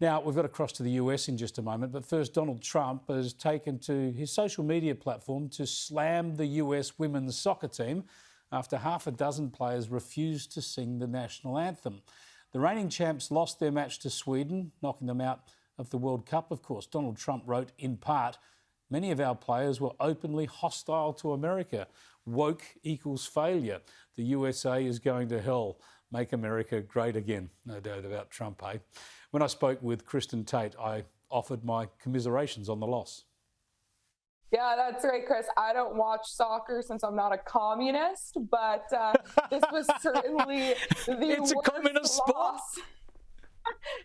Now, we've got to cross to the US in just a moment, but first, Donald Trump has taken to his social media platform to slam the US women's soccer team after half a dozen players refused to sing the national anthem. The reigning champs lost their match to Sweden, knocking them out of the World Cup, of course. Donald Trump wrote, in part, many of our players were openly hostile to America. Woke equals failure. The USA is going to hell. Make America great again. No doubt about Trump, eh? When I spoke with Kristin Tate, I offered my commiserations on the loss. Yeah, that's right, Chris. I don't watch soccer since I'm not a communist, but this was certainly It's a communist sport.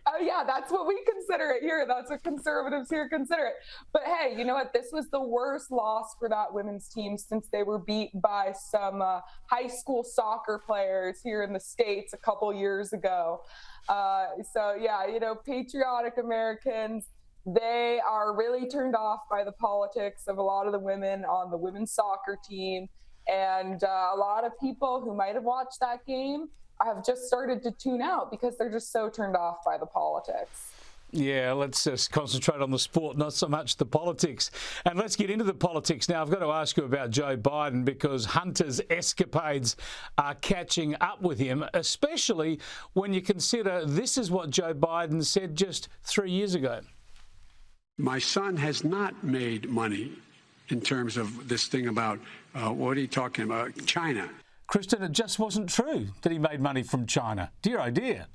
Oh, yeah, that's what we consider it here. That's what conservatives here consider it. But hey, you know what? This was the worst loss for that women's team since they were beat by some high school soccer players here in the States a couple years ago. So, yeah, you know, patriotic Americans, they are really turned off by the politics of a lot of the women on the women's soccer team. And a lot of people who might have watched that game have just started to tune out because they're just so turned off by the politics. Yeah, let's just concentrate on the sport, not so much the politics. And let's get into the politics now. I've got to ask you about Joe Biden because Hunter's escapades are catching up with him, especially when you consider this is what Joe Biden said just 3 years ago. My son has not made money in terms of this thing about, what are you talking about, China. Kristin, it just wasn't true that he made money from China. Dear, oh dear.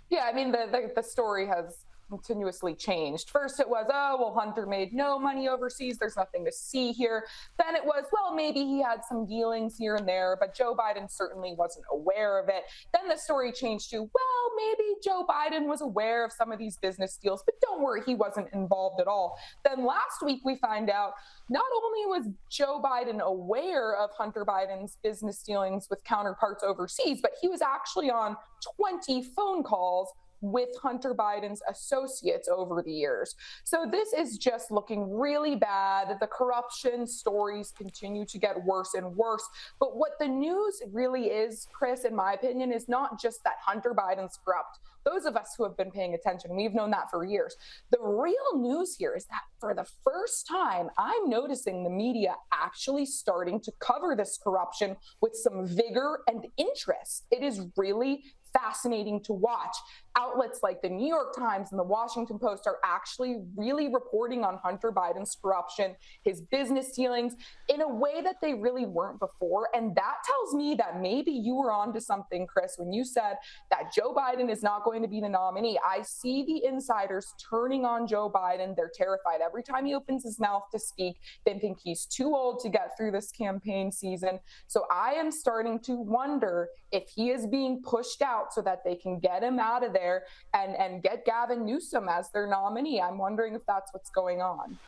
Yeah, I mean, the story has continuously changed. First it was, oh, well, Hunter made no money overseas. There's nothing to see here. Then it was, well, maybe he had some dealings here and there, but Joe Biden certainly wasn't aware of it. Then the story changed to, well, maybe Joe Biden was aware of some of these business deals, but don't worry, he wasn't involved at all. Then last week we find out not only was Joe Biden aware of Hunter Biden's business dealings with counterparts overseas, but he was actually on 20 phone calls with Hunter Biden's associates over the years. So this is just looking really bad. The corruption stories continue to get worse and worse. But what the news really is, Chris, in my opinion, is not just that Hunter Biden's corrupt. Those of us who have been paying attention, we've known that for years. The real news here is that for the first time, I'm noticing the media actually starting to cover this corruption with some vigor and interest. It is really fascinating to watch. Outlets like the New York Times and the Washington Post are actually really reporting on Hunter Biden's corruption, his business dealings, in a way that they really weren't before. And that tells me that maybe you were onto something, Chris, when you said that Joe Biden is not going to be the nominee. I see the insiders turning on Joe Biden. They're terrified. Every time he opens his mouth to speak, they think he's too old to get through this campaign season. So I am starting to wonder if he is being pushed out so that they can get him out of there and get Gavin Newsom as their nominee. I'm wondering if that's what's going on.